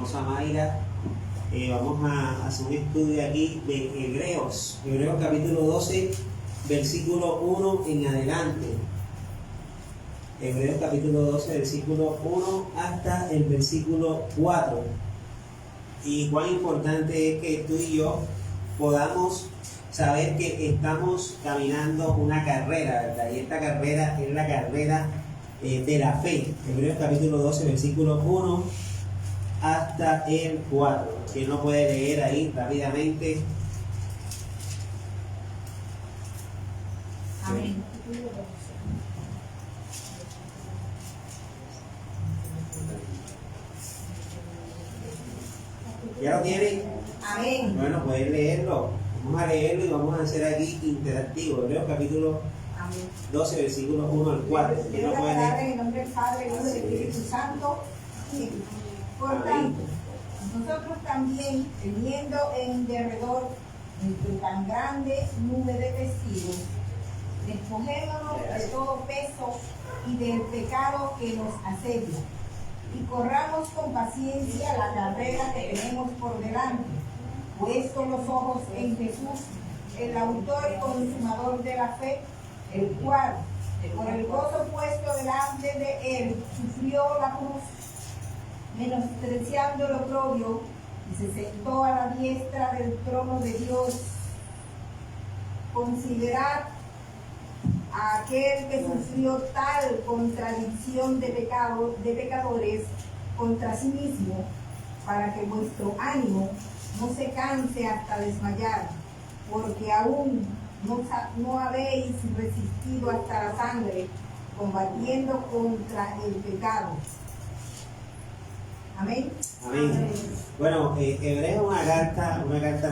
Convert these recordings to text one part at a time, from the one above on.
hermosa Mayra. Vamos a hacer un estudio aquí de Hebreos capítulo 12, versículo 1 en adelante. Hebreos capítulo 12, versículo 1 hasta el versículo 4. Y cuán importante es que tú y yo podamos saber que estamos caminando una carrera, ¿verdad? Y esta carrera es la carrera de la fe. Hebreos capítulo 12, versículo 1 hasta el 4. ¿Quién lo puede leer ahí rápidamente? Amén. ¿Ya lo tienen? Amén. Bueno, pueden leerlo. Vamos a leerlo y vamos a hacer aquí interactivo. Hebreos capítulo 12, versículo 1 al 4. ¿Quién lo puede leer? En el nombre del Padre, del Hijo y del Espíritu Santo. Por tanto, nosotros también, teniendo en derredor entre tan grande nube de testigos, despojémonos de todo peso y del pecado que nos asedia, y corramos con paciencia la carrera que tenemos por delante, puestos los ojos en Jesús, el autor y consumador de la fe, el cual, por el gozo puesto delante de él, sufrió la cruz, menospreciando el oprobio, y se sentó a la diestra del trono de Dios. Considerad a aquel que sufrió tal contradicción de pecadores contra sí mismo, para que vuestro ánimo no se canse hasta desmayar, porque aún no habéis resistido hasta la sangre, combatiendo contra el pecado. Amén. Amén. Bueno, Hebreo es una carta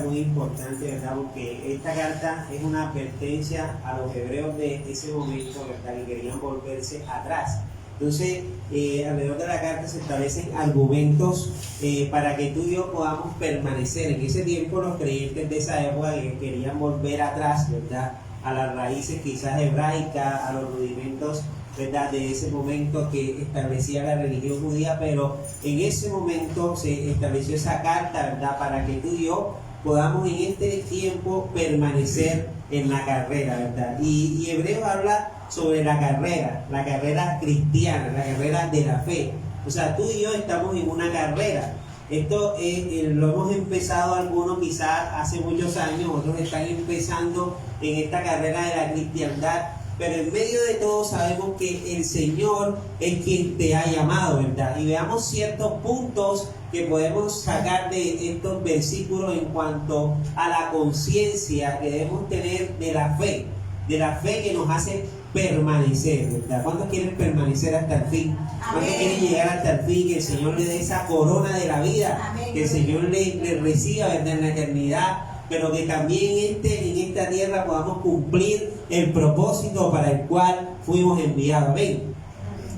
muy importante, ¿verdad? Porque esta carta es una advertencia a los hebreos de ese momento, ¿verdad? Que querían volverse atrás. Entonces, alrededor de la carta se establecen argumentos para que tú y yo podamos permanecer. En ese tiempo los creyentes de esa época que querían volver atrás, ¿verdad? A las raíces quizás hebraicas, a los rudimentos, ¿verdad? De ese momento que establecía la religión judía, pero en ese momento se estableció esa carta, ¿verdad? Para que tú y yo podamos en este tiempo permanecer en la carrera, ¿verdad? Y Hebreos habla sobre la carrera cristiana, la carrera de la fe. O sea, tú y yo estamos en una carrera. Esto lo hemos empezado algunos quizás hace muchos años, otros están empezando en esta carrera de la cristiandad, pero en medio de todo sabemos que el Señor es quien te ha llamado, ¿verdad? Y veamos ciertos puntos que podemos sacar de estos versículos en cuanto a la conciencia que debemos tener de la fe que nos hace permanecer, ¿verdad? ¿Cuántos quieren permanecer hasta el fin? ¿Cuántos quieren llegar hasta el fin? Que el Señor le dé esa corona de la vida, amén, que el Señor le reciba, ¿verdad? En la eternidad, pero que también en esta tierra podamos cumplir el propósito para el cual fuimos enviados. Amén.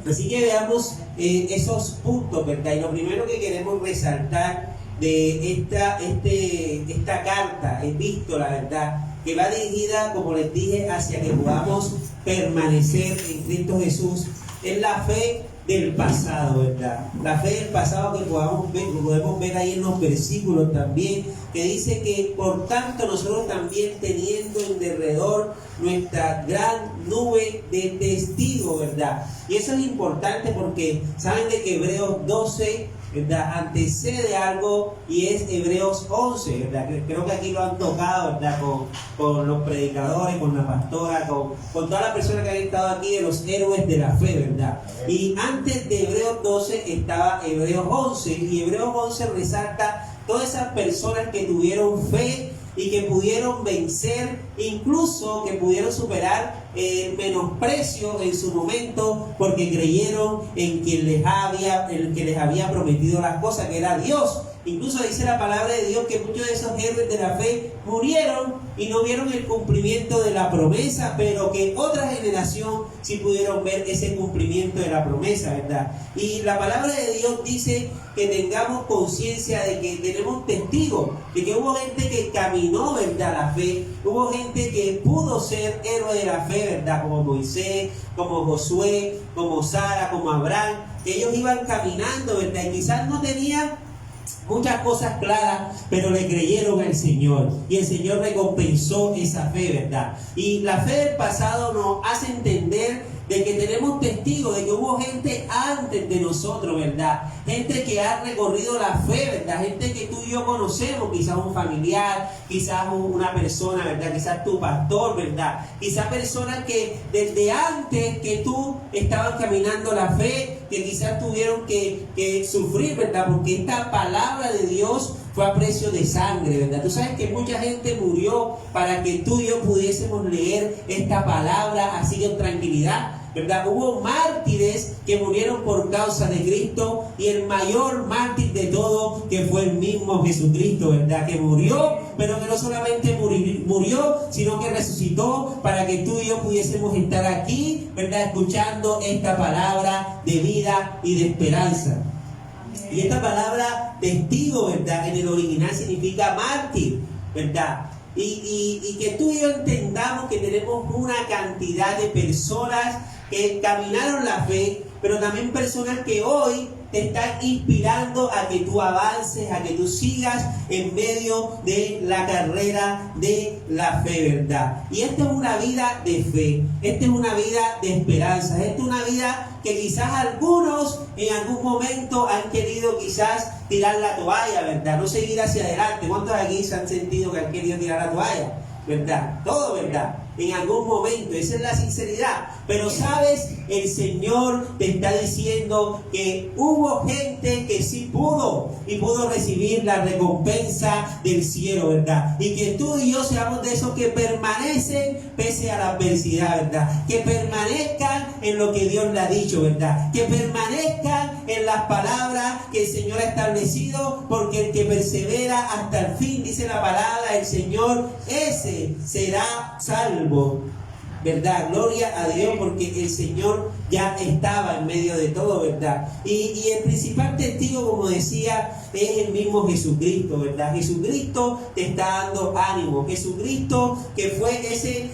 Así que veamos esos puntos, ¿verdad? Y lo primero que queremos resaltar de esta carta, epístola, ¿verdad? Que va dirigida, como les dije, hacia que podamos permanecer en Cristo Jesús, es la fe del pasado, ¿verdad? La fe del pasado que podemos ver ahí en los versículos también, que dice que por tanto nosotros también teniendo en derredor nuestra gran nube de testigos, ¿verdad? Y eso es importante porque saben de que Hebreos 12, ¿verdad? Antecede algo y es Hebreos 11, ¿verdad? Creo que aquí lo han tocado, ¿verdad? Con los predicadores, con la pastora, con todas las personas que han estado aquí de los héroes de la fe, ¿verdad? Y antes de Hebreos 12 estaba Hebreos 11 y Hebreos 11 resalta todas esas personas que tuvieron fe y que pudieron vencer, incluso que pudieron superar el menosprecio en su momento porque creyeron en quien les había prometido las cosas, que era Dios. Incluso dice la palabra de Dios que muchos de esos héroes de la fe murieron y no vieron el cumplimiento de la promesa, pero que otra generación sí pudieron ver ese cumplimiento de la promesa, ¿verdad? Y la palabra de Dios dice que tengamos conciencia de que tenemos testigos, de que hubo gente que caminó, ¿verdad?, la fe, hubo gente que pudo ser héroe de la fe, ¿verdad?, como Moisés, como Josué, como Sara, como Abraham, que ellos iban caminando, ¿verdad?, y quizás no tenían muchas cosas claras, pero le creyeron al Señor y el Señor recompensó esa fe, ¿verdad? Y la fe del pasado nos hace entender de que tenemos testigos de que hubo gente antes de nosotros, ¿verdad? Gente que ha recorrido la fe, ¿verdad? Gente que tú y yo conocemos, quizás un familiar, quizás una persona, ¿verdad? Quizás tu pastor, ¿verdad? Quizás personas que desde antes que tú estaban caminando la fe, que quizás tuvieron que sufrir, ¿verdad? Porque esta palabra de Dios fue a precio de sangre, ¿verdad? Tú sabes que mucha gente murió para que tú y yo pudiésemos leer esta palabra así con tranquilidad, ¿verdad? Hubo mártires que murieron por causa de Cristo y el mayor mártir de todo que fue el mismo Jesucristo, ¿verdad? Que murió, pero que no solamente murió, sino que resucitó para que tú y yo pudiésemos estar aquí, ¿verdad? Escuchando esta palabra de vida y de esperanza. Y esta palabra testigo, ¿verdad? En el original significa mártir, ¿verdad? Y que tú y yo entendamos que tenemos una cantidad de personas que caminaron la fe, pero también personas que hoy te están inspirando a que tú avances, a que tú sigas en medio de la carrera de la fe, ¿verdad? Y esta es una vida de fe, esta es una vida de esperanza, esta es una vida que quizás algunos en algún momento han querido quizás tirar la toalla, ¿verdad? No seguir hacia adelante. ¿Cuántos aquí se han sentido que han querido tirar la toalla? ¿Verdad? Todo, ¿verdad? En algún momento, esa es la sinceridad. Pero sabes, el Señor te está diciendo que hubo gente que sí pudo y pudo recibir la recompensa del cielo, ¿verdad? Y que tú y yo seamos de esos que permanecen pese a la adversidad, ¿verdad? Que permanezcan en lo que Dios le ha dicho, ¿verdad? Que permanezcan en las palabras que el Señor ha establecido, porque el que persevera hasta el fin, dice la palabra del Señor, ese será salvo, ¿verdad? Gloria a Dios, porque el Señor ya estaba en medio de todo, ¿verdad? Y el principal testigo, como decía, es el mismo Jesucristo, ¿verdad? Jesucristo te está dando ánimo. Jesucristo, que fue ese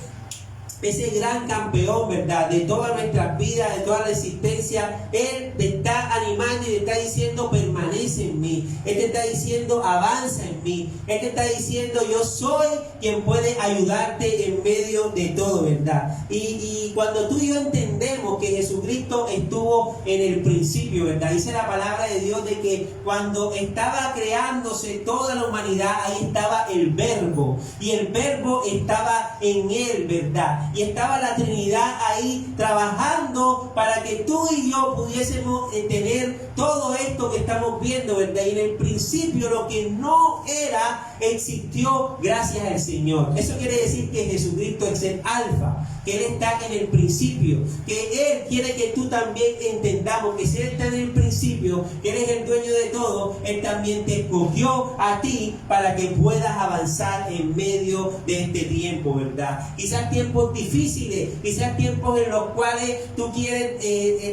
gran campeón, ¿verdad? De todas nuestras vidas, de toda la existencia, Él te está animando y te está diciendo, permanece en mí. Él te está diciendo, avanza en mí. Él te está diciendo, yo soy quien puede ayudarte en medio de todo, ¿verdad? Y cuando tú y yo entendemos que Jesucristo estuvo en el principio, ¿verdad? Dice la palabra de Dios de que cuando estaba creándose toda la humanidad, ahí estaba el Verbo. Y el Verbo estaba en Él, ¿verdad? Y estaba la Trinidad ahí trabajando para que tú y yo pudiésemos tener todo esto que estamos viendo, ¿verdad? Y en el principio lo que no era, existió gracias al Señor. Eso quiere decir que Jesucristo es el alfa, que Él está en el principio, que Él quiere que tú también entendamos que si Él está en el principio, que Él es el dueño de todo, Él también te escogió a ti para que puedas avanzar en medio de este tiempo, ¿verdad? Quizás tiempos difíciles, quizás tiempos en los cuales tú quieres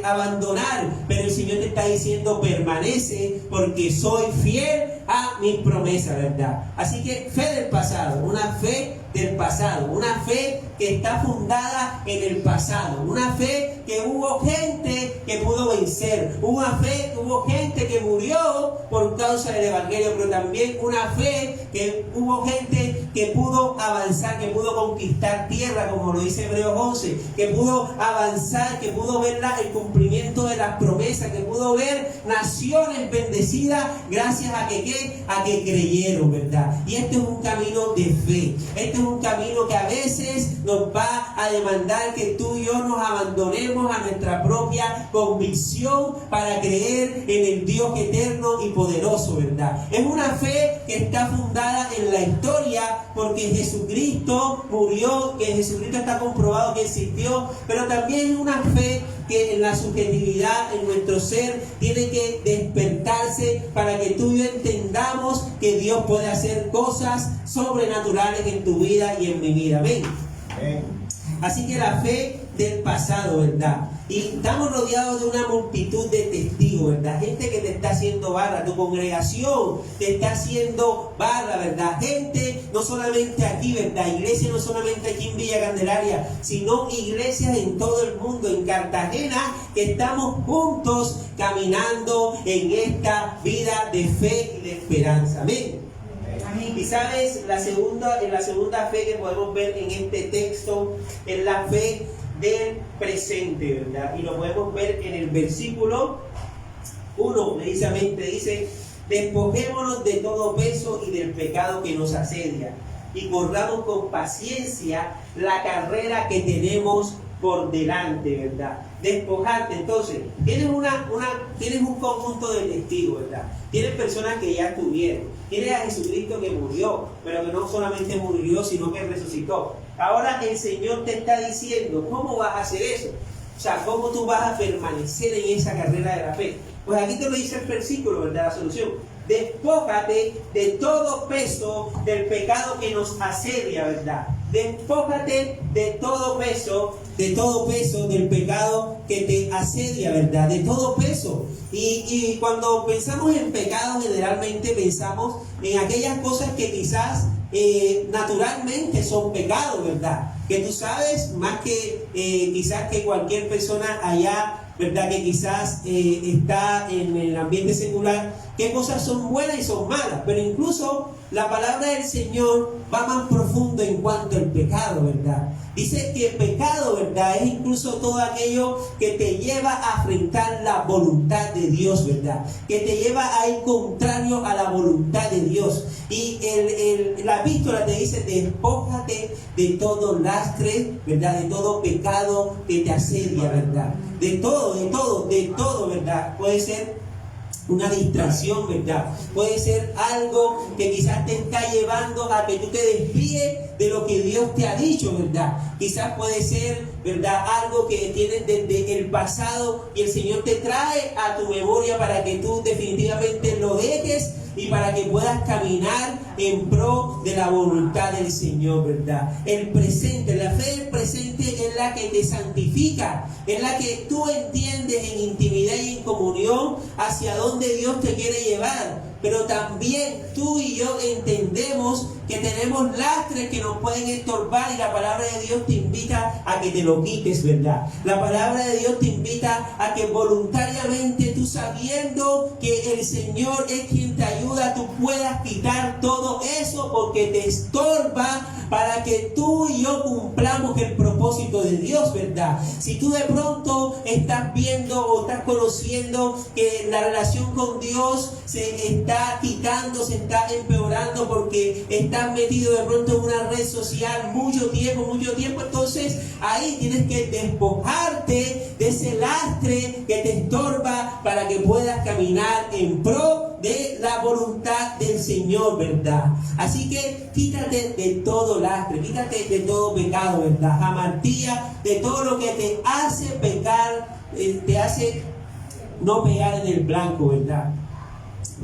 abandonar, pero el Señor te está diciendo, permanece porque soy fiel a mis promesas, ¿verdad? Así que fe del pasado, una fe del pasado, una fe que está fundada en el pasado, una fe que hubo gente que pudo vencer, una fe que hubo gente que murió por causa del Evangelio, pero también una fe que hubo gente que pudo avanzar, que pudo conquistar tierra, como lo dice Hebreos 11, que pudo avanzar, que pudo ver el cumplimiento de las promesas, que pudo ver naciones bendecidas gracias a que creyeron, ¿verdad? Y este es un camino de fe, este es un camino que a veces nos va a demandar que tú y yo nos abandonemos a nuestra propia convicción para creer en el Dios eterno y poderoso, ¿verdad? Es una fe que está fundada en la historia, porque Jesucristo murió, que Jesucristo está comprobado que existió, pero también es una fe que en la subjetividad, en nuestro ser, tiene que despertarse para que tú y yo entendamos que Dios puede hacer cosas sobrenaturales en tu vida y en mi vida. Amén. Así que la fe del pasado, ¿verdad? Y estamos rodeados de una multitud de testigos, ¿verdad? Gente que te está haciendo barra, tu congregación te está haciendo barra, ¿verdad? Gente, no solamente aquí, ¿verdad? Iglesias no solamente aquí en Villa Candelaria, sino iglesias en todo el mundo, en Cartagena, que estamos juntos caminando en esta vida de fe y de esperanza. Amén. Amén. Y sabes, la segunda fe que podemos ver en este texto es la fe del presente, ¿verdad? Y lo podemos ver en el versículo 1, precisamente dice: despojémonos de todo peso y del pecado que nos asedia, y corramos con paciencia la carrera que tenemos por delante, ¿verdad? Despojarte. Entonces, tienes un conjunto de testigos, ¿verdad? Tienes personas que ya estuvieron. Tienes a Jesucristo que murió, pero que no solamente murió, sino que resucitó. Ahora el Señor te está diciendo, ¿cómo vas a hacer eso? O sea, ¿cómo tú vas a permanecer en esa carrera de la fe? Pues aquí te lo dice el versículo, ¿verdad? La solución: despójate de todo peso del pecado que nos asedia, ¿verdad? Despójate de todo peso del pecado que te asedia, ¿verdad? De todo peso. Y cuando pensamos en pecado, generalmente pensamos en aquellas cosas que quizás naturalmente son pecados, ¿verdad? Que tú sabes más que quizás que cualquier persona allá, ¿verdad? Que quizás está en el ambiente secular, qué cosas son buenas y son malas. Pero incluso la palabra del Señor va más profundo en cuanto al pecado, ¿verdad? Dice que pecado, ¿verdad?, es incluso todo aquello que te lleva a afrentar la voluntad de Dios, ¿verdad? Que te lleva a ir contrario a la voluntad de Dios. Y la epístola te dice: despójate de todo lastre, ¿verdad? De todo pecado que te asedia, ¿verdad? De todo, ¿verdad? Puede ser una distracción, ¿verdad? Puede ser algo que quizás te está llevando a que tú te desvíes de lo que Dios te ha dicho, ¿verdad? Quizás puede ser, ¿verdad?, algo que tienes desde el pasado y el Señor te trae a tu memoria para que tú definitivamente lo dejes y para que puedas caminar en pro de la voluntad del Señor, ¿verdad? El presente, la fe del presente es la que te santifica, es la que tú entiendes en intimidad y en comunión hacia dónde Dios te quiere llevar. Pero también tú y yo entendemos que tenemos lastres que nos pueden estorbar, y la palabra de Dios te invita a que te lo quites, ¿verdad? La palabra de Dios te invita a que voluntariamente, tú sabiendo que el Señor es quien te ayuda, tú puedas quitar todo eso porque te estorba, para que tú y yo cumplamos el propósito de Dios, ¿verdad? Si tú de pronto estás viendo o estás conociendo que la relación con Dios se está quitando, se está empeorando porque estás metido de pronto en una red social mucho tiempo, entonces ahí tienes que despojarte de ese lastre que te estorba para que puedas caminar en pro de la voluntad del Señor, ¿verdad? Así que quítate de todo lastre, quítate de todo pecado, ¿verdad? Amartía de todo lo que te hace pecar, te hace no pegar en el blanco, ¿verdad?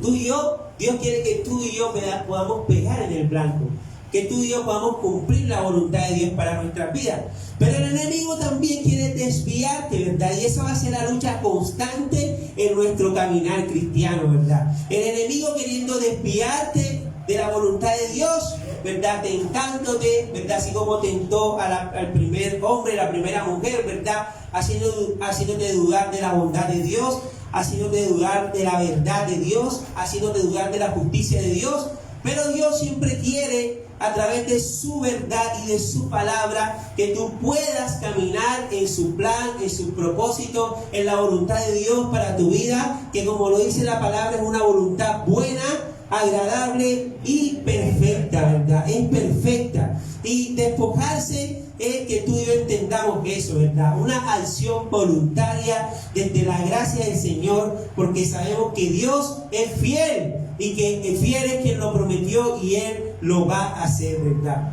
Tú y yo, Dios quiere que tú y yo podamos pegar en el blanco, que tú y yo podamos cumplir la voluntad de Dios para nuestras vidas. Pero el enemigo también quiere desviarte, ¿verdad? Y esa va a ser la lucha constante en nuestro caminar cristiano, ¿verdad? El enemigo queriendo desviarte de la voluntad de Dios, ¿verdad? Tentándote, ¿verdad? Así como tentó al primer hombre, la primera mujer, ¿verdad? Haciéndote dudar de la bondad de Dios, haciéndote dudar de la verdad de Dios, haciéndote dudar de la justicia de Dios. Pero Dios siempre quiere, a través de su verdad y de su palabra, que tú puedas caminar en su plan, en su propósito, en la voluntad de Dios para tu vida, que como lo dice la palabra, es una voluntad buena, agradable y perfecta, ¿verdad? Es perfecta. Y despojarse es que tú y yo entendamos eso, ¿verdad? Una acción voluntaria desde la gracia del Señor, porque sabemos que Dios es fiel y que el fiel es quien lo prometió y Él lo va a hacer, ¿verdad?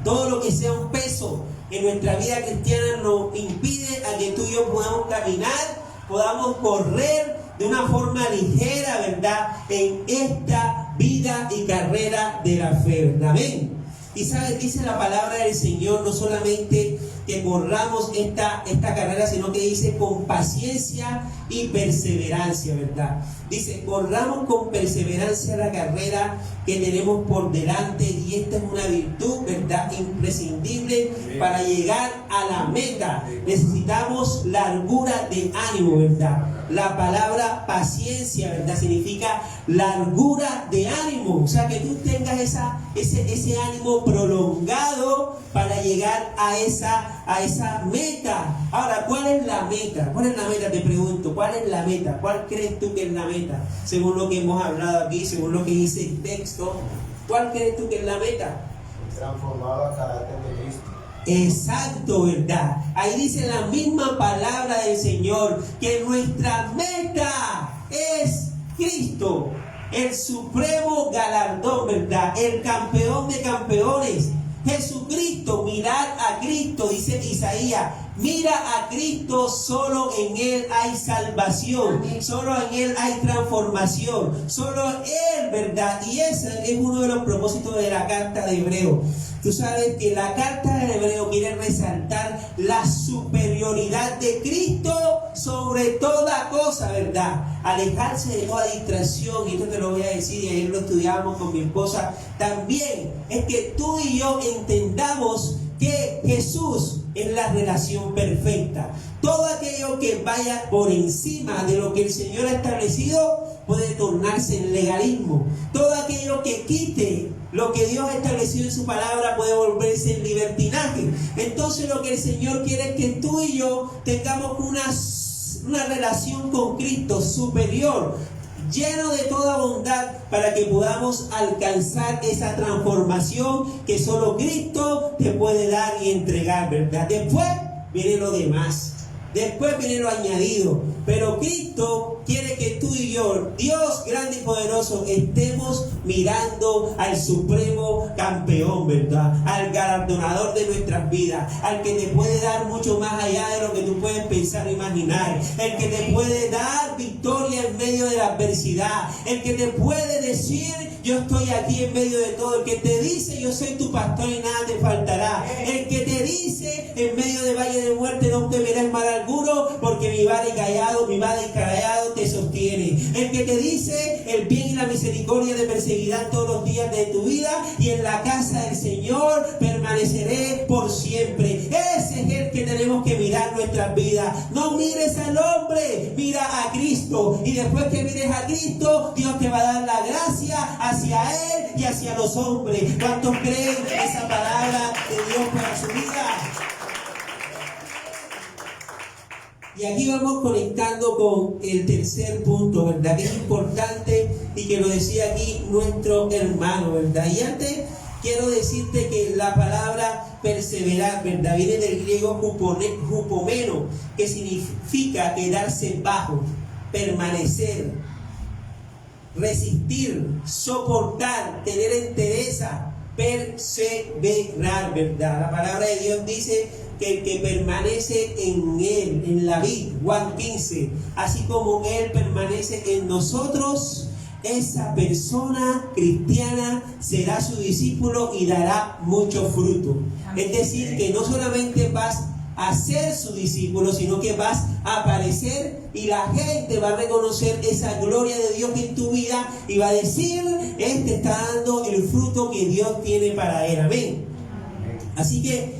Todo lo que sea un peso en nuestra vida cristiana nos impide a que tú y yo podamos caminar, podamos correr de una forma ligera, ¿verdad?, en esta vida y carrera de la fe, ¿verdad? Amén. Y sabes, dice la palabra del Señor, no solamente que corramos esta carrera, sino que dice con paciencia y perseverancia, ¿verdad? Dice, corramos con perseverancia la carrera que tenemos por delante, y esta es una virtud, ¿verdad?, imprescindible para llegar a la meta. Necesitamos largura de ánimo, ¿verdad? la palabra paciencia, ¿verdad? Significa largura de ánimo. O sea, que tú tengas ese ánimo prolongado para llegar a esa meta. Ahora, ¿cuál es la meta? ¿Cuál es la meta? Te pregunto, ¿cuál es la meta? ¿Cuál crees tú que es la meta? Según lo que hemos hablado aquí, según lo que dice el texto, ¿cuál crees tú que es la meta? Transformado al carácter de Cristo. Exacto, ¿verdad? Ahí dice la misma palabra del Señor, que nuestra meta es Cristo, el supremo galardón, ¿verdad? El campeón de campeones, Jesucristo. Mirad a Cristo, dice Isaías. Mira a Cristo, solo en Él hay salvación, solo en Él hay transformación, solo Él, ¿verdad? Y ese es uno de los propósitos de la carta de Hebreo. Tú sabes que la carta de Hebreo quiere resaltar la superioridad de Cristo sobre toda cosa, ¿verdad? Alejarse de toda distracción, y esto te lo voy a decir, y ayer lo estudiamos con mi esposa también, es que tú y yo entendamos que Jesús es la relación perfecta. Todo aquello que vaya por encima de lo que el Señor ha establecido puede tornarse en legalismo. Todo aquello que quite lo que Dios ha establecido en su palabra puede volverse en libertinaje. Entonces lo que el Señor quiere es que tú y yo tengamos una relación con Cristo superior, lleno de toda bondad, para que podamos alcanzar esa transformación que solo Cristo te puede dar y entregar, ¿verdad? Después viene lo demás, después viene lo añadido, pero Cristo quiere que tú y yo, Dios grande y poderoso, estemos mirando al supremo campeón, ¿verdad? Al galardonador de nuestras vidas, al que te puede dar mucho más allá de lo que tú puedes pensar o imaginar, el que te puede dar victoria en medio de la adversidad, el que te puede decir: yo estoy aquí en medio de todo, el que te dice: yo soy tu pastor y nada te faltará, el que te dice: en medio de valle de muerte no temerás mal alguno, porque mi vara y callado te sostiene, el que te dice: el bien y la misericordia te perseguirán todos los días de tu vida, y en la casa del Señor permaneceré por siempre. Ese es el que tenemos que mirar nuestras vidas. No mires al hombre, mira a Cristo, y después que mires a Cristo, Dios te va a dar la gracia hacia Él y hacia los hombres. ¿Cuántos creen esa palabra de Dios para su vida? Y aquí vamos conectando con el tercer punto, ¿verdad? Que es importante y que lo decía aquí nuestro hermano, ¿verdad? Y antes quiero decirte que la palabra perseverar, ¿verdad? Viene del griego hupomeno, que significa quedarse bajo, permanecer, resistir, soportar, tener entereza, perseverar, ¿verdad? La palabra de Dios dice que el que permanece en Él, en la vid, Juan 15, así como Él permanece en nosotros, esa persona cristiana será su discípulo y dará mucho fruto. Es decir, que no solamente vas a ser su discípulo, sino que vas a aparecer y la gente va a reconocer esa gloria de Dios en tu vida y va a decir: este está dando el fruto que Dios tiene para él. Amén. Así que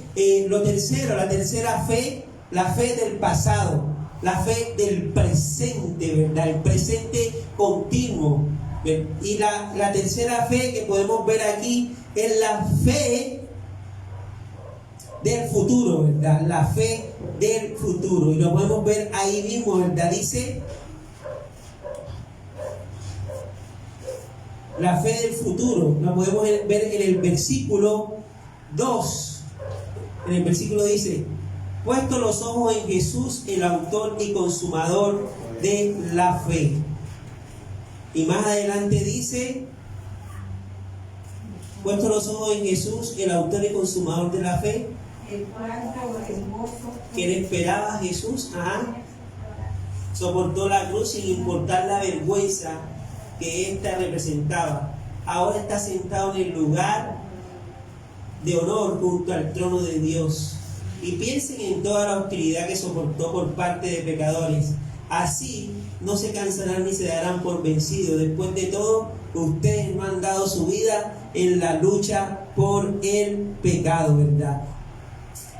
lo tercero, la tercera fe, la fe del pasado, la fe del presente, ¿verdad? El presente continuo. Y la tercera fe que podemos ver aquí es la fe del futuro, ¿verdad? La fe del futuro. Y lo podemos ver ahí mismo, ¿verdad? Dice: la fe del futuro. Lo podemos ver en el versículo 2. En el versículo dice: puesto los ojos en Jesús, el autor y consumador de la fe. Y más adelante dice: puesto los ojos en Jesús, el autor y consumador de la fe. ¿Quién esperaba a Jesús? Soportó la cruz sin importar la vergüenza que ésta representaba. Ahora está sentado en el lugar de honor junto al trono de Dios. Y piensen en toda la hostilidad que soportó por parte de pecadores. Así no se cansarán ni se darán por vencidos. Después de todo, ustedes no han dado su vida en la lucha por el pecado, ¿verdad?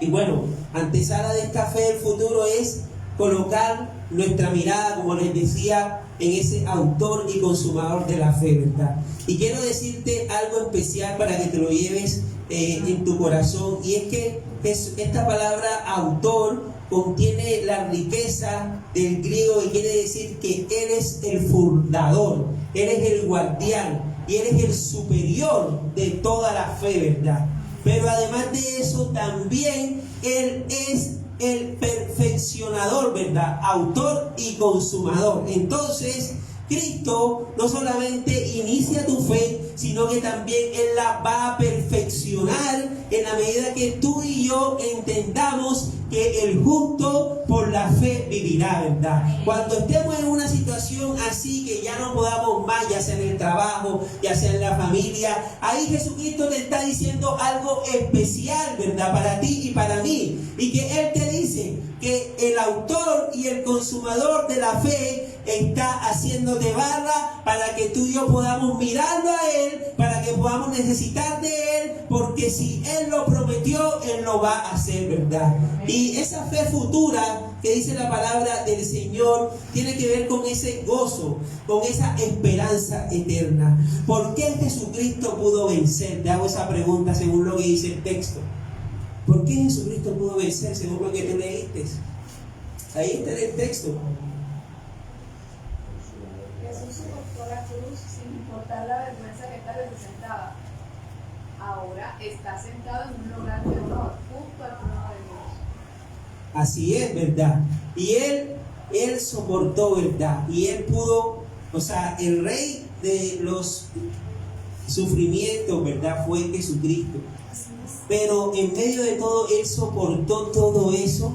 Y bueno, antesala de esta fe del futuro es colocar nuestra mirada, como les decía, en ese autor y consumador de la fe, ¿verdad? Y quiero decirte algo especial para que te lo lleves en tu corazón, y es que esta palabra autor contiene la riqueza del griego y quiere decir que Él es el fundador, Él es el guardián y Él es el superior de toda la fe, ¿verdad? Pero además de eso también Él es el perfeccionador, ¿verdad? Autor y consumador. Entonces, Cristo no solamente inicia tu fe, sino que también Él la va a perfeccionar en la medida que tú y yo entendamos que el justo por la fe vivirá, ¿verdad? Cuando estemos en una situación así que ya no podamos más, ya sea en el trabajo, ya sea en la familia, ahí Jesucristo te está diciendo algo especial, ¿verdad? Para ti y para mí. Y que Él te dice que el autor y el consumador de la fe está haciéndote barra para que tú y yo podamos mirarlo a Él, para que podamos necesitar de Él, porque si Él lo prometió, Él lo va a hacer, ¿verdad? Y esa fe futura que dice la palabra del Señor tiene que ver con ese gozo, con esa esperanza eterna. ¿Por qué Jesucristo pudo vencer? Te hago esa pregunta según lo que dice el texto. ¿Por qué Jesucristo pudo vencer según lo que tú leíste? Ahí está en el texto. Jesús soportó la cruz sin importar la vergüenza que tal vez se sentaba. Ahora está sentado en un lugar de honor, junto al trono de Dios. Así es, ¿verdad? Y Él soportó, ¿verdad? Y Él pudo, o sea, el rey de los sufrimientos, ¿verdad? Fue Jesucristo. Pero en medio de todo, Él soportó todo eso.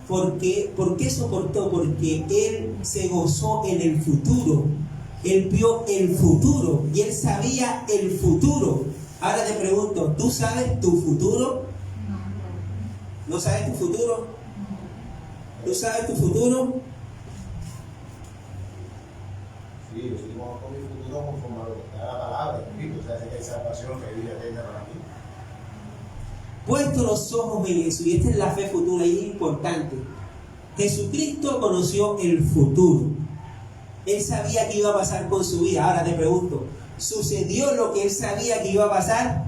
¿Por qué soportó? Porque Él se gozó en el futuro. Él vio el futuro y Él sabía el futuro. Ahora te pregunto, ¿tú sabes tu futuro? ¿No sabes tu futuro? ¿Tú sabes tu futuro? Sí, yo sí conozco mi futuro conforme a lo que está la palabra, o sea, que hay salvación, que hay vida eterna para mí. Puesto los ojos en Jesús, y esta es la fe futura y es importante. Jesucristo conoció el futuro. Él sabía que iba a pasar con su vida. Ahora te pregunto, ¿sucedió lo que Él sabía que iba a pasar?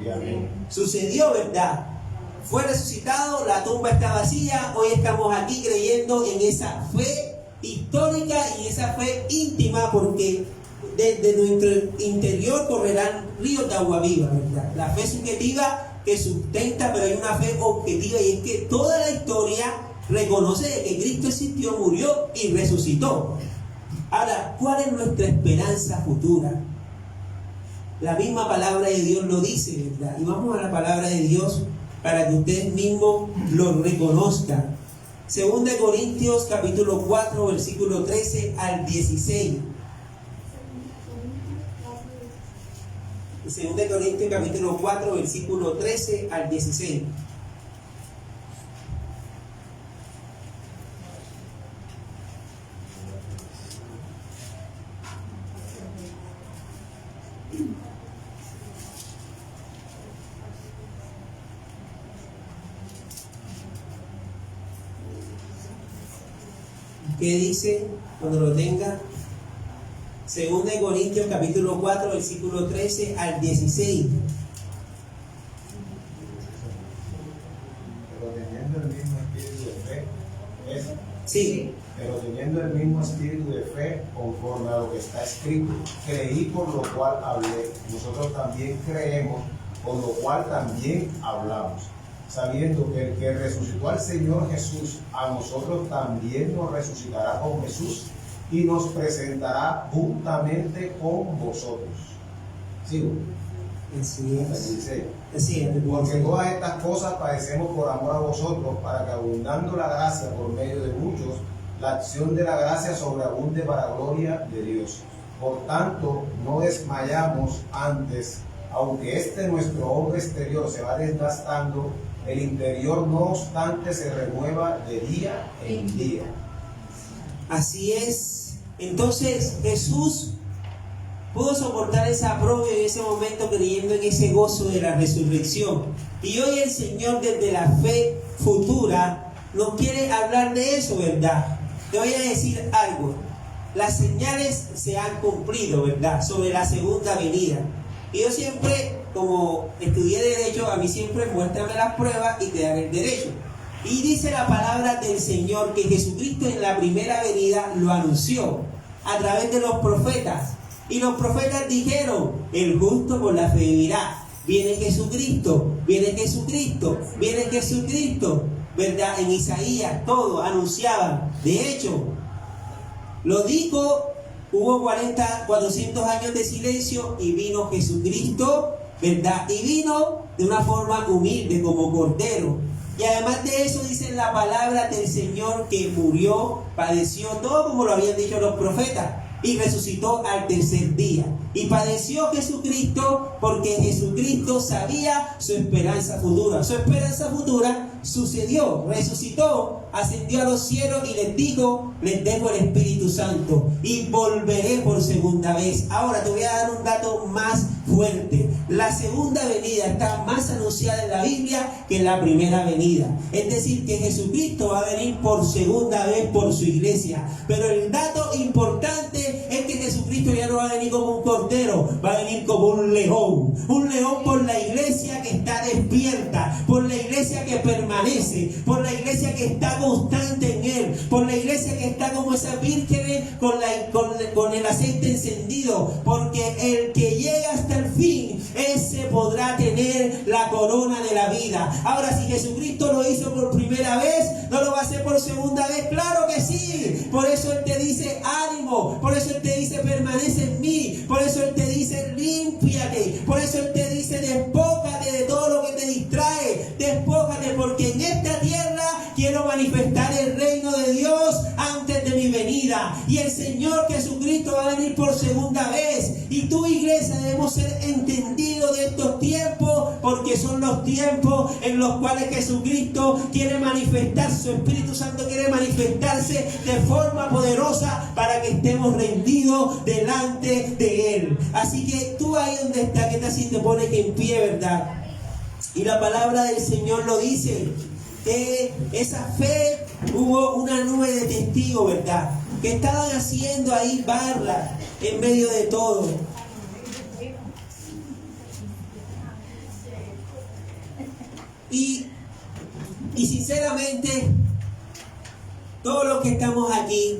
Sí, amén. Sucedió, ¿verdad? Fue resucitado, la tumba está vacía. Hoy estamos aquí creyendo en esa fe histórica y esa fe íntima, porque desde nuestro interior correrán ríos de agua viva, ¿verdad? La fe subjetiva que sustenta, pero hay una fe objetiva, y es que toda la historia reconoce de que Cristo existió, murió y resucitó. Ahora, ¿cuál es nuestra esperanza futura? La misma palabra de Dios lo dice, ¿verdad? Y vamos a la palabra de Dios para que ustedes mismos lo reconozcan. 2 Corintios capítulo 4, versículo 13 al 16. 2 Corintios capítulo 4, versículo 13 al 16. ¿Qué dice cuando lo tenga? 2 Corintios capítulo 4, versículo 13 al 16. Pero teniendo el mismo espíritu de fe, Sí. pero teniendo el mismo espíritu de fe, conforme a lo que está escrito, creí por lo cual hablé. Nosotros también creemos, por lo cual también hablamos, sabiendo que el que resucitó al Señor Jesús, a nosotros también nos resucitará con Jesús y nos presentará juntamente con vosotros. ¿Sigo? Así es. 16. Así es. Porque todas estas cosas padecemos por amor a vosotros, para que abundando la gracia por medio de muchos, la acción de la gracia sobreabunde para gloria de Dios. Por tanto, no desmayamos antes, aunque nuestro hombre exterior se va desgastando, el interior no obstante se renueva de día en día. Así es. Entonces Jesús pudo soportar esa prueba en ese momento creyendo en ese gozo de la resurrección. Y hoy el Señor, desde la fe futura, nos quiere hablar de eso, ¿verdad? Te voy a decir algo. Las señales se han cumplido, ¿verdad? Sobre la segunda venida. Y yo siempre, como estudié Derecho, a mí siempre muéstrame las pruebas y te dan el derecho. Y dice la palabra del Señor que Jesucristo en la primera venida lo anunció a través de los profetas. Y los profetas dijeron, el justo por la fe vivirá. Viene Jesucristo, viene Jesucristo, viene Jesucristo, ¿verdad? En Isaías todo anunciaban. De hecho, lo dijo, hubo 400 años de silencio y vino Jesucristo, ¿verdad? Y vino de una forma humilde como cordero. Y además de eso dice la palabra del Señor que murió, padeció, todo como lo habían dicho los profetas, y resucitó al tercer día. Y padeció Jesucristo porque Jesucristo sabía su esperanza futura. Su esperanza futura sucedió, resucitó, ascendió a los cielos y les dijo, les dejo el Espíritu Santo y volveré por segunda vez. Ahora te voy a dar un dato más fuerte. La segunda venida está más anunciada en la Biblia que la primera venida. Es decir, que Jesucristo va a venir por segunda vez por su iglesia. Pero el dato importante es que Jesucristo ya no va a venir como un cordero, va a venir como un león. Un león por la iglesia que está despierta, por la iglesia que permanece, por la iglesia que está constante en él, por la iglesia que está como esas vírgenes con el aceite encendido, porque el que llega hasta el fin, ese podrá tener la corona de la vida. Ahora, si Jesucristo lo hizo por primera vez, ¿no lo va a hacer por segunda vez? ¡Claro que sí! Por eso Él te dice ánimo, por eso Él te dice permanece en mí, por eso Él te dice límpiate, por eso Él te dice despójate de todo lo que te distrae, despójate, porque en esta tierra quiero manifestar el reino de Dios antes de mi venida. Y el Señor Jesucristo va a venir por segunda vez. Y tú, iglesia, debemos ser entendidos de estos tiempos, porque son los tiempos en los cuales Jesucristo quiere manifestar, su Espíritu Santo quiere manifestarse de forma poderosa para que estemos rendidos delante de Él. Así que tú ahí donde estás, que así te pones en pie, ¿verdad? Y la palabra del Señor lo dice, que esa fe hubo una nube de testigos, ¿verdad? Que estaban haciendo ahí barra en medio de todo. Y sinceramente, todos los que estamos aquí,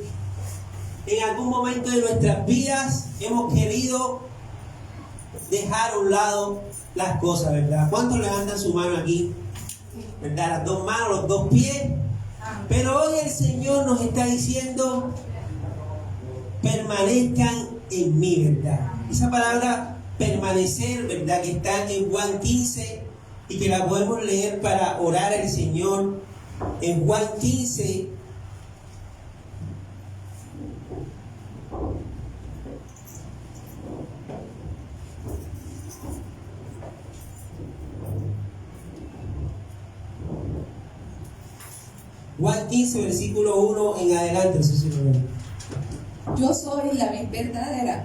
en algún momento de nuestras vidas hemos querido dejar a un lado las cosas, ¿verdad? ¿Cuántos levantan su mano aquí? ¿Verdad? Las dos manos, los dos pies. Pero hoy el Señor nos está diciendo, permanezcan en mí, ¿verdad? Esa palabra permanecer, ¿verdad? Que está en Juan 15 y que la podemos leer para orar al Señor. En Juan 15, Juan 15, versículo 1 en adelante. Yo soy la vid verdadera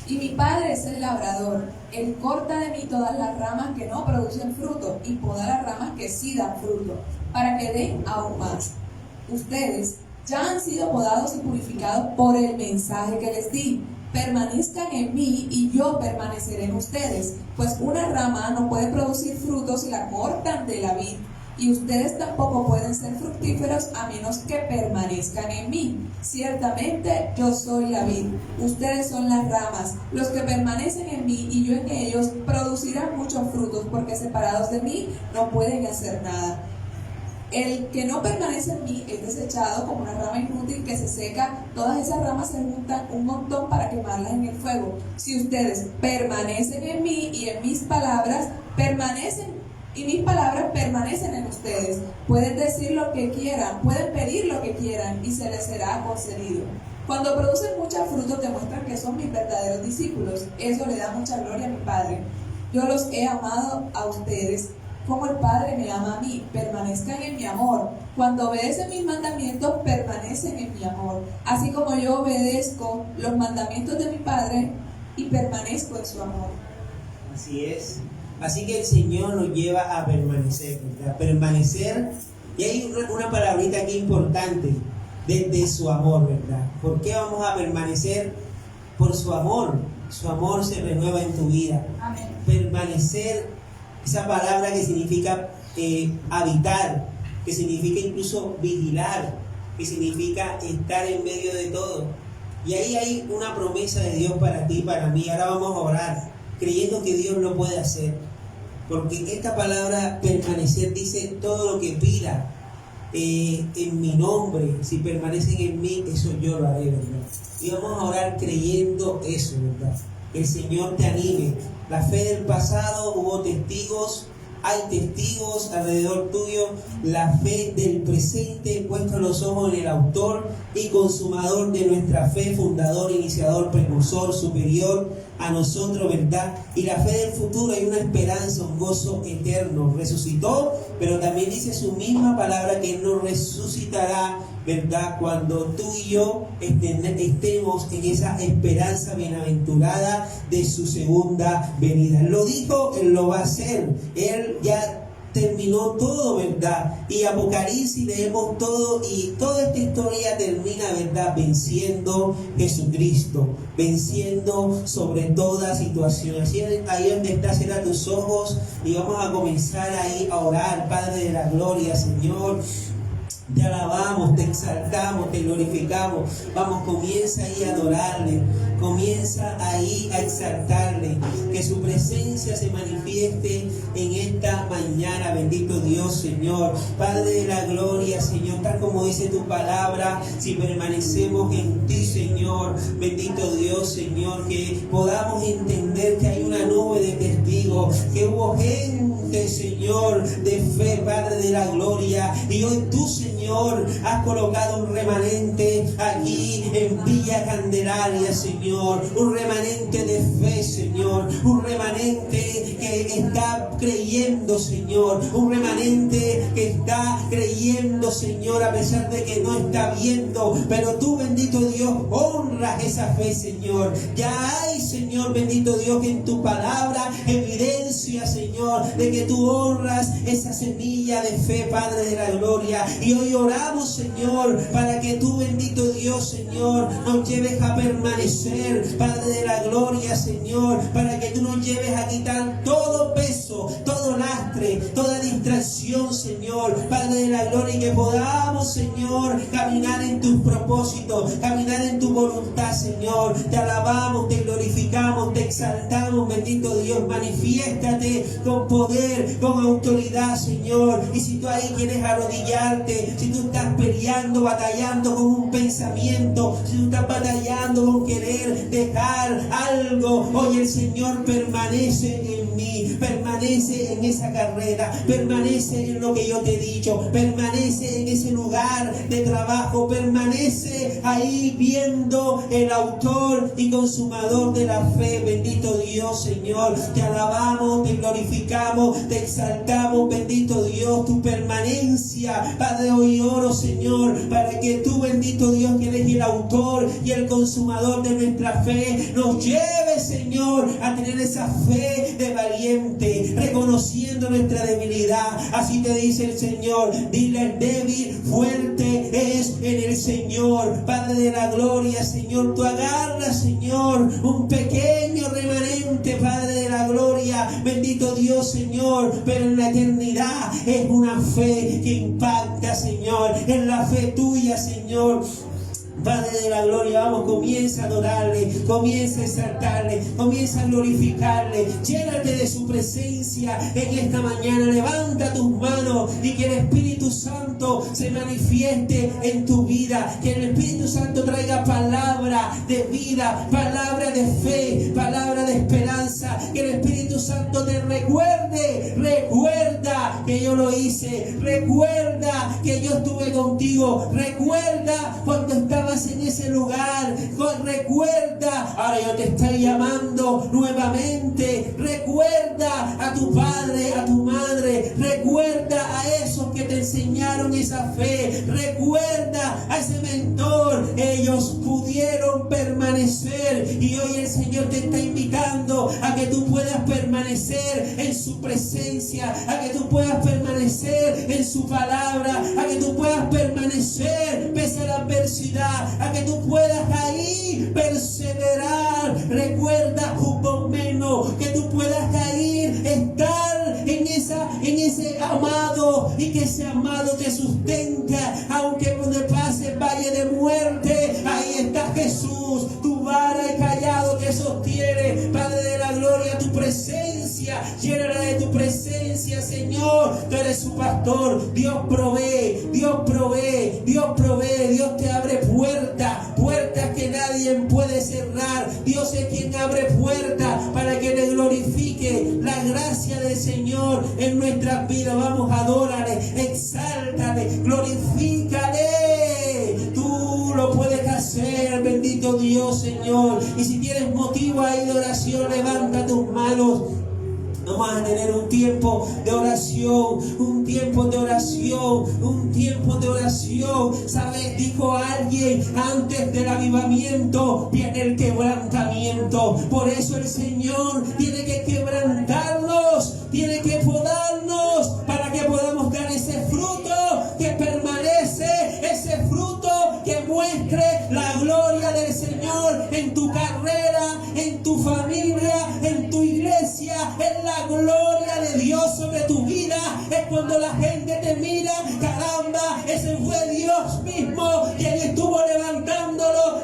y mi Padre es el labrador. Él corta de mí todas las ramas que no producen fruto y poda las ramas que sí dan fruto, para que den aún más. Ustedes ya han sido podados y purificados por el mensaje que les di. Permanezcan en mí y yo permaneceré en ustedes, pues una rama no puede producir frutos si la cortan de la vid. Y ustedes tampoco pueden ser fructíferos a menos que permanezcan en mí. Ciertamente yo soy la vid, ustedes son las ramas. Los que permanecen en mí y yo en ellos producirán muchos frutos, porque separados de mí no pueden hacer nada. El que no permanece en mí es desechado como una rama inútil que se seca. Todas esas ramas se juntan un montón para quemarlas en el fuego. Si ustedes permanecen en mí y en mis palabras y mis palabras permanecen en ustedes, pueden decir lo que quieran, pueden pedir lo que quieran y se les será concedido. Cuando producen muchos frutos demuestran que son mis verdaderos discípulos. Eso le da mucha gloria a mi Padre. Yo los he amado a ustedes como el Padre me ama a mí. Permanezcan en mi amor. Cuando obedecen mis mandamientos, permanecen en mi amor. Así como yo obedezco los mandamientos de mi Padre y permanezco en su amor. Así es. Así que el Señor nos lleva a permanecer, ¿verdad? Permanecer Y hay una palabrita aquí importante, desde su amor, ¿verdad? ¿Por qué vamos a permanecer? Por su amor. Su amor se renueva en tu vida. Amén. Permanecer, esa palabra que significa habitar, que significa incluso vigilar, que significa estar en medio de todo. Y ahí hay una promesa de Dios para ti y para mí. Ahora vamos a orar, creyendo que Dios lo puede hacer. Porque esta palabra permanecer dice todo lo que pida en mi nombre, si permanecen en mí, eso yo lo haré, ¿verdad? Y vamos a orar creyendo eso, ¿verdad? Que el Señor te anime. La fe del pasado, hubo testigos, hay testigos alrededor tuyo. La fe del presente, puesto los ojos en el autor y consumador de nuestra fe, fundador, iniciador, precursor, superior a nosotros, ¿verdad? Y la fe del futuro, hay una esperanza, un gozo eterno. Resucitó, pero también dice su misma palabra que Él nos resucitará, ¿verdad? Cuando tú y yo estemos en esa esperanza bienaventurada de su segunda venida. Él lo dijo, Él lo va a hacer. Él ya terminó todo, ¿verdad? Y Apocalipsis leemos todo y toda esta historia termina, ¿verdad? Venciendo Jesucristo, venciendo sobre toda situación. Así ahí donde estás, cierra tus ojos y vamos a comenzar ahí a orar. Padre de la gloria, Señor, te alabamos, te exaltamos, te glorificamos. Vamos, comienza ahí a adorarle, comienza ahí a exaltarle, que su presencia se manifieste en esta mañana. Bendito Dios, Señor, Padre de la gloria, Señor, tal como dice tu palabra, si permanecemos en ti, Señor, bendito Dios, Señor, que podamos entender que hay una nube de testigos, que hubo gente, Señor, de fe, Padre de la gloria, y hoy tú, Señor, has colocado un remanente aquí en Villa Candelaria, Señor, un remanente de fe, Señor, un remanente que está creyendo, Señor, un remanente que está creyendo, Señor, a pesar de que no está viendo, pero tú, bendito Dios, honras esa fe, Señor. Ya hay, Señor, bendito Dios, que en tu palabra evidencia, Señor, de que tú honras esa semilla de fe, Padre de la gloria. Y hoy oramos, Señor, para que tú, bendito Dios, Señor, nos lleves a permanecer, Padre de la gloria, Señor, para que tú nos lleves a quitar todo peso, todo lastre, toda distracción, Señor, Padre de la gloria, y que podamos, Señor, caminar en tus propósitos, caminar en tu voluntad, Señor. Te alabamos, te glorificamos, te exaltamos, bendito Dios. Manifiéstate con poder, con autoridad, Señor. Y si tú ahí quieres arrodillarte, si tú estás peleando, batallando con un pensamiento, si tú estás batallando con querer dejar algo, hoy el Señor permanece en mí, permanece en esa carrera, permanece en lo que yo te he dicho, permanece en ese lugar de trabajo, permanece ahí viendo el autor y consumador de la fe. Bendito Dios, Señor, te alabamos, te glorificamos, te exaltamos, bendito Dios, tu permanencia, Padre. Hoy oro, Señor, para que tú, bendito Dios, que eres el autor y el consumador de nuestra fe, nos lleve, Señor, a tener esa fe de valiente, reconociendo nuestra debilidad. Así te dice el Señor, dile al débil, fuerte es en el Señor. Padre de la gloria, Señor, tú agarras, Señor, un pequeño remanente, Padre de la gloria, bendito Dios, Señor, pero en la eternidad es una fe que impacta, Señor, en la fe tuya, Señor. Padre de la gloria, vamos, comienza a adorarle, comienza a exaltarle, comienza a glorificarle. Llénate de su presencia en esta mañana. Levanta tus manos y que el Espíritu Santo se manifieste en tu vida. Que el Espíritu Santo traiga palabra de vida, palabra de fe, palabra de esperanza. Que el Espíritu Santo te recuerde, recuerda que yo lo hice, recuerda que yo estuve contigo, recuerda cuando estaba en ese lugar, recuerda, ahora yo te estoy llamando nuevamente, recuerda a tu padre, a tu madre, recuerda a esos que te enseñaron esa fe, recuerda a ese mentor, ellos pudieron permanecer y hoy el Señor te está invitando a que tú puedas permanecer en su presencia, a que tú puedas permanecer en su palabra, a que tú puedas permanecer pese a la adversidad, a que tú puedas ahí perseverar. Recuerda un momento que tú puedas ahí estar en ese amado, y que ese amado te sustenta, aunque cuando pase el valle de muerte, ahí está Jesús, tu vara y callado te sostiene. Padre de la gloria, tu presencia, llénala de tu presencia, Señor. Tú eres su pastor. Dios provee, Dios provee, Dios provee. Dios te abre puertas que nadie puede cerrar. Dios es quien abre puertas para que le glorifique la gracia del Señor en nuestras vidas. Vamos, adórale, exáltale, glorifícale. Tú lo puedes hacer, bendito Dios, Señor. Y si tienes motivo ahí de oración, levanta tus manos. Vamos a tener un tiempo de oración, un tiempo de oración, un tiempo de oración. ¿Sabes? Dijo alguien, antes del avivamiento viene el quebrantamiento. Por eso el Señor tiene que quebrantarnos, tiene que podarnos para que podamos dar ese fruto que permanece, ese fruto que muestre la gloria del Señor en tu carrera, en tu familia, en tu iglesia, en la gloria de Dios sobre tu vida. Es cuando la gente te mira, caramba, ese fue Dios mismo quien estuvo levantándolo,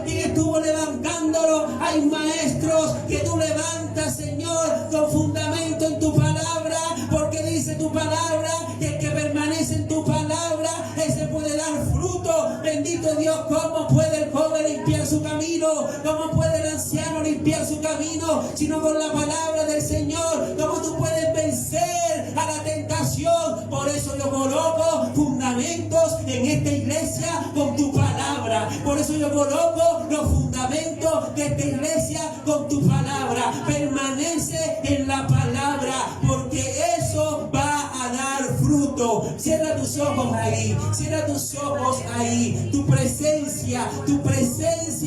Hay maestros que tú levantas, Señor, con fundamento en tu palabra, porque dice tu palabra que el que permanece en tu palabra, ese puede dar fruto. Bendito Dios, ¿cómo puede el joven limpiar su camino? ¿Cómo puede el anciano limpiar su camino? Sino con la palabra del Señor. ¿Cómo tú puedes vencer a la tentación? Por eso yo coloco fundamentos en esta iglesia con tu palabra. Por eso yo coloco los fundamentos de esta iglesia con tu palabra. Permanece en la palabra, porque eso va a dar fruto. Cierra tus ojos ahí, cierra tus ojos ahí. Tu presencia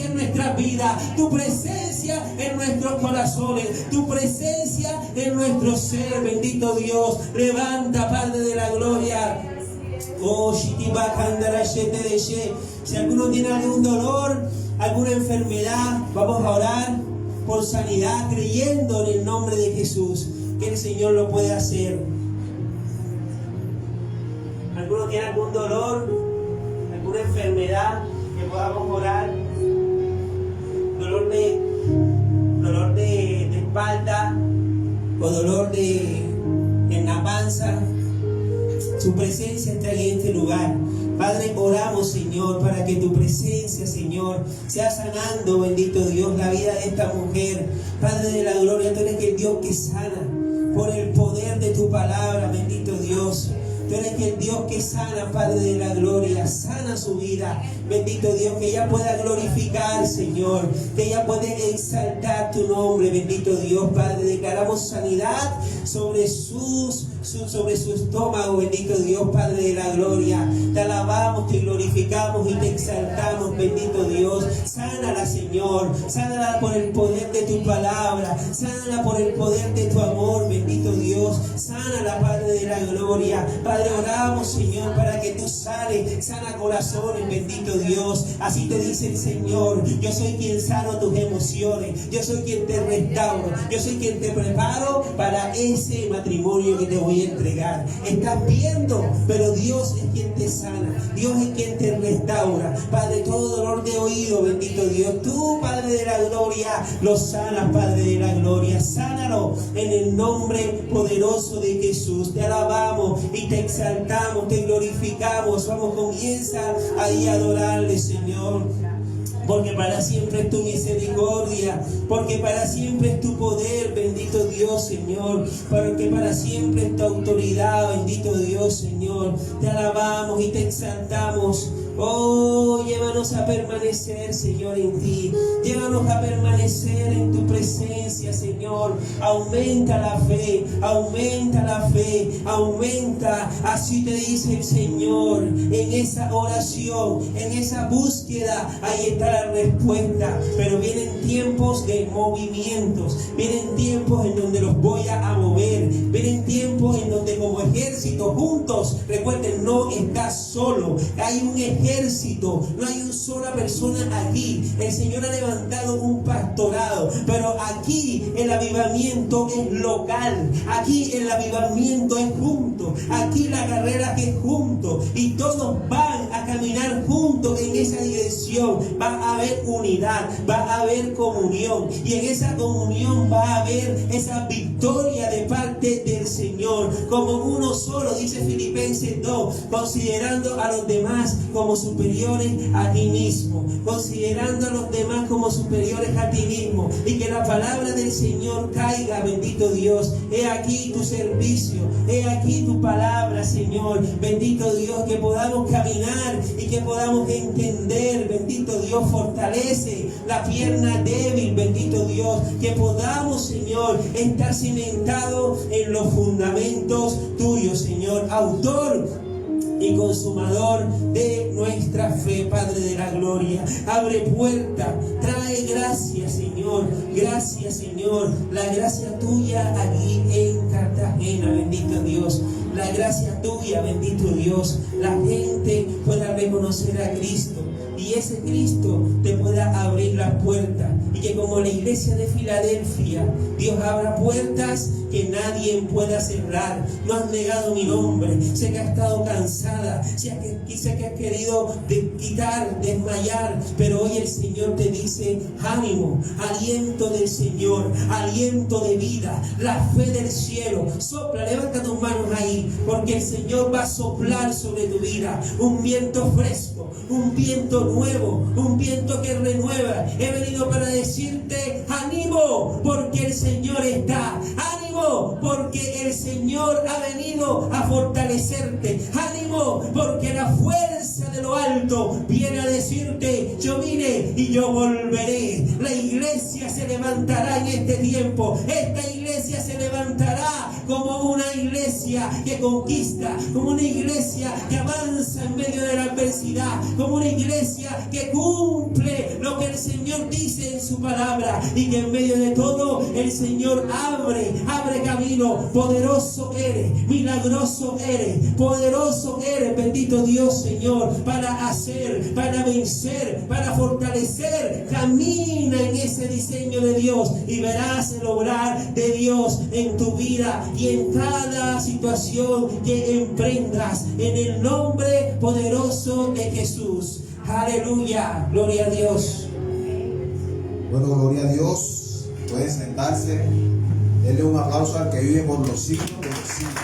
en nuestra vida, tu presencia en nuestros corazones, tu presencia en nuestro ser. Bendito Dios, levanta, Padre de la gloria. Oh, si alguno tiene algún dolor, alguna enfermedad, vamos a orar por sanidad, creyendo en el nombre de Jesús, que el Señor lo puede hacer. ¿Alguno tiene algún dolor, alguna enfermedad que podamos orar? Dolor de espalda, o dolor en la panza. Su presencia está en este lugar. Padre, oramos, Señor, para que tu presencia, Señor, sea sanando, bendito Dios, la vida de esta mujer. Padre de la gloria, tú eres el Dios que sana por el poder de tu palabra, bendito Dios. Tú eres el Dios que sana, Padre de la gloria, sana su vida. Bendito Dios, que ella pueda glorificar, Señor, que ella pueda exaltar tu nombre, bendito Dios, Padre. Declaramos sanidad sobre su estómago, bendito Dios, Padre de la gloria. Te alabamos, te glorificamos y te exaltamos, bendito Dios. Sánala, Señor, sánala por el poder de tu palabra, sánala por el poder de tu amor, bendito Dios. Sánala, Padre de la gloria. Padre, oramos, Señor, para que tú sana corazones, bendito Dios. Así te dice el Señor: yo soy quien sano tus emociones, yo soy quien te restauro, yo soy quien te preparo para ese matrimonio que te voy a entregar. Estás viendo, pero Dios es quien te sana, Dios es quien te restaura. Padre, todo dolor de oído, bendito Dios, tú, Padre de la gloria, lo sanas, Padre de la gloria. Sánalo en el nombre poderoso de Jesús. Te alabamos y te exaltamos, te glorificamos. Vamos, comienza ahí a adorarle, Señor. Porque para siempre es tu misericordia, porque para siempre es tu poder, bendito Dios, Señor, porque para siempre es tu autoridad, bendito Dios, Señor. Te alabamos y te exaltamos. Oh, llévanos a permanecer, Señor, en ti. Llévanos a permanecer en tu presencia, Señor. Aumenta la fe, aumenta la fe, aumenta. Así te dice el Señor. En esa oración, en esa búsqueda, ahí está la respuesta. Pero vienen tiempos de movimientos. Vienen tiempos en donde los voy a mover. Vienen tiempos en donde como ejército juntos, recuerden, no estás solo. Hay un ejército, no hay una sola persona aquí. El Señor ha levantado un pastorado, pero aquí el avivamiento es local. Aquí el avivamiento es junto. Aquí la carrera es junto. Y todos van a caminar juntos en esa dirección. Va a haber unidad, va a haber comunión. Y en esa comunión va a haber esa victoria de parte del Señor. Como uno solo, dice Filipenses 2, considerando a los demás como superiores a ti mismo. Considerando a los demás como superiores a ti mismo. Y que la palabra del Señor caiga, bendito Dios. He aquí tu servicio, he aquí tu palabra, Señor. Bendito Dios, que podamos caminar y que podamos entender, bendito Dios, fortalece la pierna débil, bendito Dios. Que podamos, Señor, estar cimentados en los fundamentos tuyos, Señor. Autor y consumador de nuestra fe, Padre de la gloria. Abre puerta, trae gracia, Señor. Gracias, Señor. La gracia tuya aquí en Cartagena, bendito Dios. La gracia tuya, bendito Dios. La gente pueda reconocer a Cristo. Y ese Cristo te pueda abrir las puertas. Y que como la iglesia de Filadelfia, Dios abra puertas que nadie pueda cerrar. No has negado mi nombre. Sé que has estado cansada. Sé que has querido quitar, desmayar. Pero hoy el Señor te dice: ánimo, aliento del Señor, aliento de vida, la fe del cielo. Sopla, levanta tus manos ahí, porque el Señor va a soplar sobre tu vida un viento fresco, un viento nuevo, un viento que renueva. He venido para decirte: ánimo, porque el Señor está. Ánimo, porque el Señor ha venido a fortalecerte. Ánimo, porque la fuerza de lo alto viene a decirte: yo vine y yo volveré. La iglesia se levantará en este tiempo. Esta iglesia se levantará como una iglesia que conquista, como una iglesia que avanza en medio de la adversidad, como una iglesia que cumple lo que el Señor dice en su palabra, y que en medio de todo el Señor abre camino. Poderoso eres, milagroso eres, poderoso eres, bendito Dios, Señor, para hacer, para vencer, para fortalecer. Camina en ese diseño de Dios y verás el obrar de Dios en tu vida y en cada situación que emprendas, en el nombre poderoso de Jesús. Aleluya, gloria a Dios. Bueno, gloria a Dios. Pueden sentarse. Denle un aplauso al que vive por los siglos de los siglos.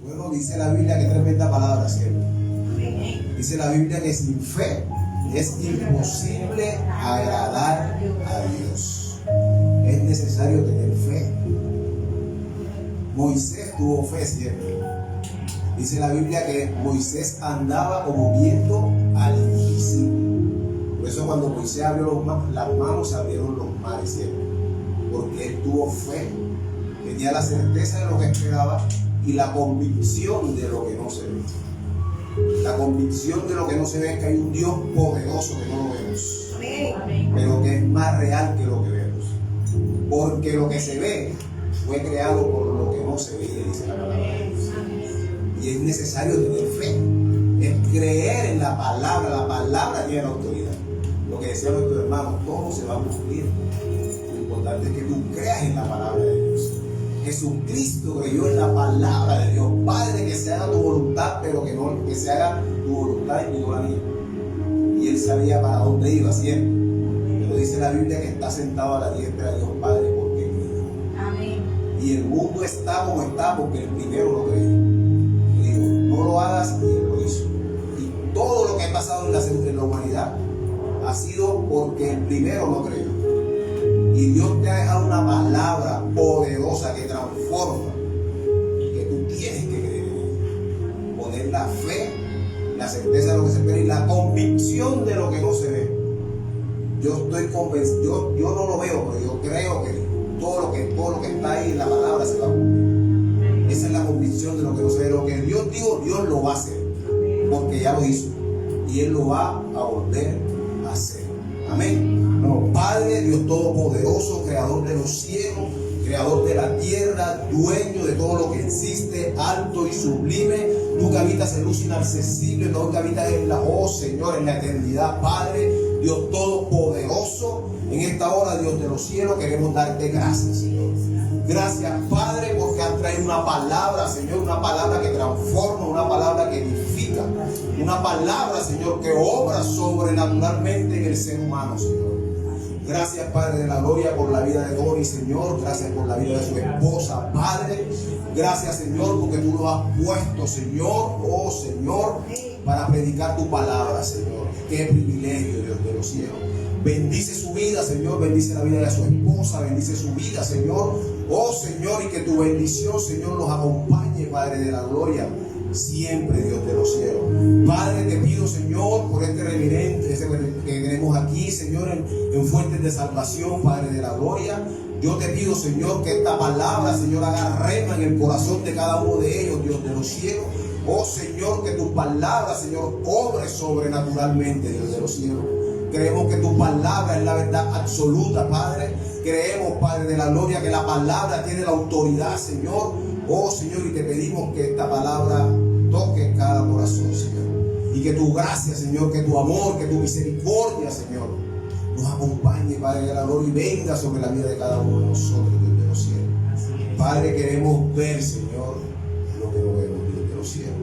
Bueno, dice la Biblia, que tremenda palabra, ¿cierto? Dice la Biblia que sin fe es imposible agradar a Dios. Es necesario tener fe. Moisés tuvo fe, ¿cierto? Dice la Biblia que Moisés andaba como viendo al invisible. Por eso cuando Moisés abrió las manos, se abrieron los mares, ¿cierto? Porque él tuvo fe, tenía la certeza de lo que esperaba y la convicción de lo que no se ve. La convicción de lo que no se ve es que hay un Dios poderoso que no lo vemos, pero que es más real que lo que vemos. Porque lo que se ve fue creado por lo que no se ve, dice la palabra de Dios. Y es necesario tener fe, es creer en la palabra tiene autoridad. Lo que decía nuestro hermano, todo se va a cumplir. Lo importante es que tú creas en la palabra de Dios. Jesucristo creyó en la palabra de Dios. Padre, que se haga tu voluntad, pero que se haga tu voluntad y no la mía. Y él sabía para dónde iba siempre. Pero dice la Biblia que está sentado a la diestra de Dios Padre porque creyó. Amén. Y el mundo está como está porque el primero lo creyó. Le digo, no lo hagas, y él lo hizo. Y todo lo que ha pasado en la humanidad ha sido porque el primero no creyó. Y Dios te ha dejado una palabra poderosa que transforma, que tú tienes que creer en ella. la fe, la certeza de lo que se espera y la convicción de lo que no se ve. Yo estoy convencido, yo no lo veo, pero yo creo que todo lo que está ahí en la palabra se va a cumplir. Esa es la convicción de lo que no se ve. Lo que Dios dijo, Dios lo va a hacer, porque ya lo hizo y Él lo va a volver a hacer. Amén. No, Padre, Dios Todopoderoso, Creador de los cielos, Creador de la tierra, dueño de todo lo que existe, alto y sublime, tú que habitas en luz inaccesible, tú que habitas en la voz, Señor, en la eternidad, Padre, Dios Todopoderoso, en esta hora, Dios de los cielos, queremos darte gracias, Señor. Gracias, Padre, porque han traído una palabra, Señor, una palabra que transforma, una palabra que edifica, una palabra, Señor, que obra sobrenaturalmente en el ser humano, Señor. Gracias, Padre de la gloria, por la vida de Dori, Señor. Gracias por la vida de su esposa, Padre. Gracias, Señor, porque tú lo has puesto, Señor, oh Señor, para predicar tu palabra, Señor. Qué privilegio, Dios de los cielos. Bendice su vida, Señor. Bendice la vida de su esposa. Bendice su vida, Señor. Oh Señor, y que tu bendición, Señor, los acompañe, Padre de la gloria, siempre, Dios de los cielos. Padre, te pido, Señor, por este reverente que tenemos aquí, Señor, en fuentes de salvación, Padre de la gloria. Yo te pido, Señor, que esta palabra, Señor, haga rema en el corazón de cada uno de ellos, Dios de los cielos. Oh Señor, que tu palabra, Señor, obre sobrenaturalmente, Dios de los cielos. Creemos que tu palabra es la verdad absoluta, Padre. Creemos, Padre de la gloria, que la palabra tiene la autoridad, Señor. Oh Señor, y te pedimos que esta palabra toque cada corazón, Señor. Y que tu gracia, Señor, que tu amor, que tu misericordia, Señor, nos acompañe, Padre de la gloria, y venga sobre la vida de cada uno de nosotros, Dios de los cielos. Padre, queremos ver, Señor, lo que no vemos, Dios de los cielos.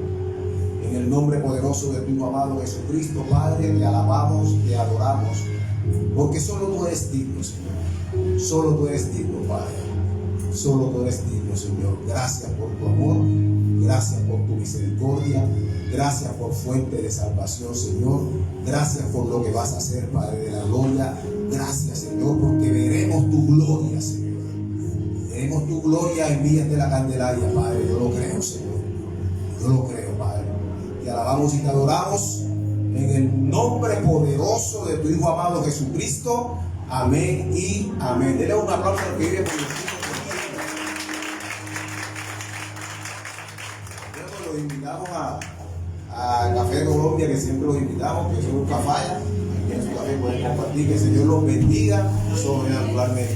En el nombre poderoso de tu Hijo amado Jesucristo, Padre, te alabamos, te adoramos, porque solo tú eres digno, Señor. Solo tú eres digno, Padre. Solo tú eres digno, Señor. Gracias por tu amor, gracias por tu misericordia, gracias por fuente de salvación, Señor. Gracias por lo que vas a hacer, Padre de la gloria. Gracias, Señor, porque veremos tu gloria, Señor. Veremos tu gloria en días de la Candelaria, Padre. Yo lo creo, Señor. Yo lo creo, Padre. Te alabamos y te adoramos en el nombre poderoso de tu Hijo amado Jesucristo. Amén y amén. Denle un aplauso al que vive por los hijos. Los invitamos a Café de Colombia, que siempre los invitamos, que eso nunca falla. Aquí en su café pueden compartir. Que el Señor los bendiga sobrenaturalmente.